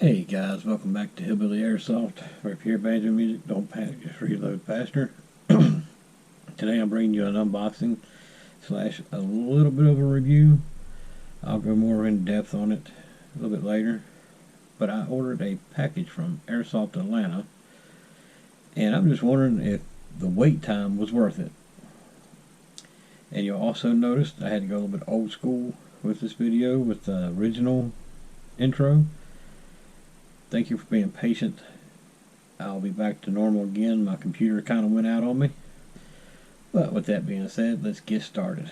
Hey guys, welcome back to Hillbilly Airsoft. Where if you hear banjo music, don't panic, just reload faster. Today I'm bringing you an unboxing slash a little bit of a review. I'll go more in depth on it a little bit later. But I ordered a package from Airsoft Atlanta, and I'm just wondering if the wait time was worth it. And you'll also notice I had to go a little bit old school with this video with the original intro. Thank you for being patient. I'll be back to normal again. My computer kind of went out on me. But with that being said, let's get started.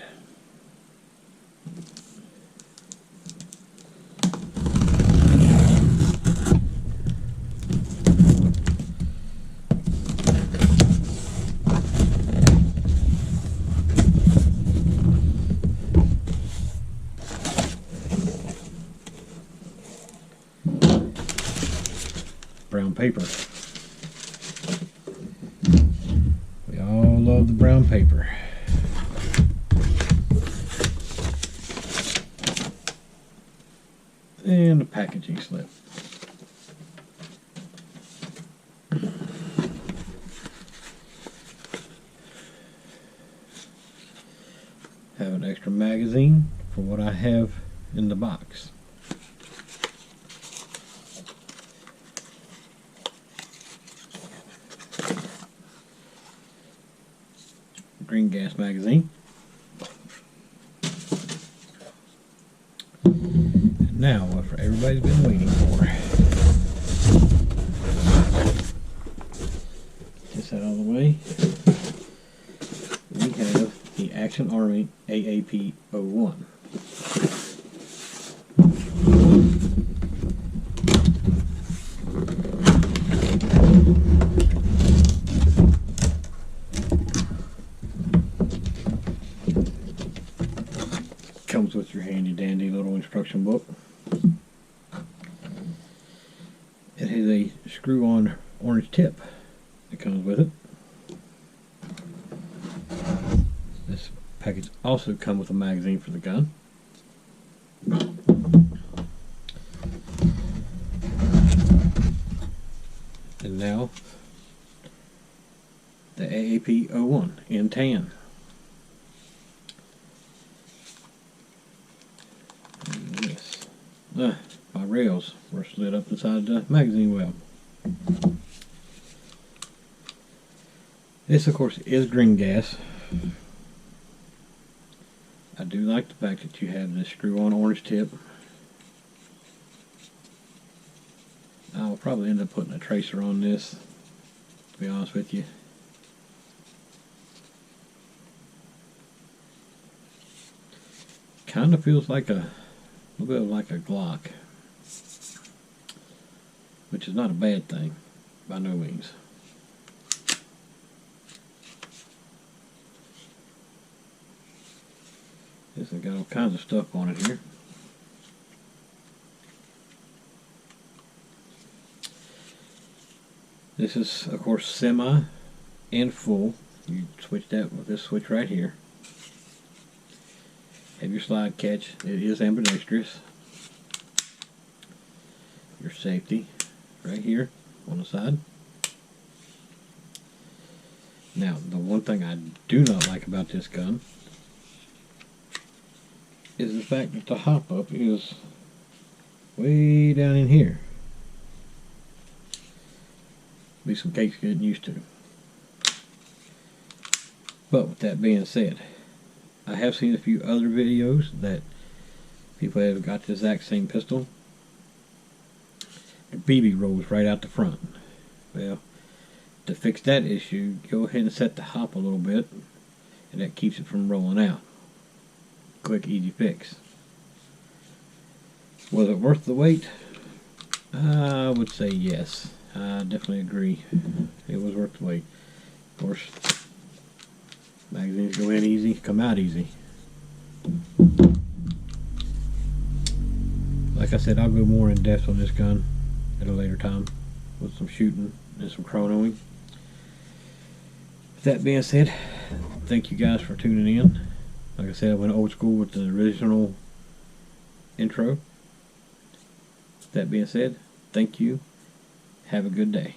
Brown paper. We all love the brown paper. And the packaging slip. Have an extra magazine for what I have in the box. Green gas magazine. And now what everybody's been waiting for. Get that out of the way. We have the Action Army AAP-01. Comes with your handy dandy little instruction book. It has a screw-on orange tip that comes with it. This package also comes with a magazine for the gun. And now the AAP-01 in tan. My rails were slid up inside the magazine well. This, of course, is green gas. I do like the fact that you have this screw-on orange tip. I'll probably end up putting a tracer on this, to be honest with you. Kind of feels like a little bit like a Glock, which is not a bad thing, by no means. This has got all kinds of stuff on it here. This is, of course, semi and full. You switch that with this switch right here. Have your slide catch. It is ambidextrous. Your safety right here on the side. Now, the one thing I do not like about this gun is the fact that the hop up is way down in here. Be some cakes getting used to. But with that being said, I have seen a few other videos that people have got the exact same pistol. The BB rolls right out the front. Well, to fix that issue, go ahead and set the hop a little bit, and that keeps it from rolling out. Quick, easy fix. Was it worth the wait? I would say yes. I definitely agree. It was worth the wait. Of course, magazines go in easy, come out easy. Like I said, I'll go more in depth on this gun at a later time with some shooting and some chronoing. With that being said, thank you guys for tuning in. Like I said, I went old school with the original intro. That being said, Thank you. Have a good day.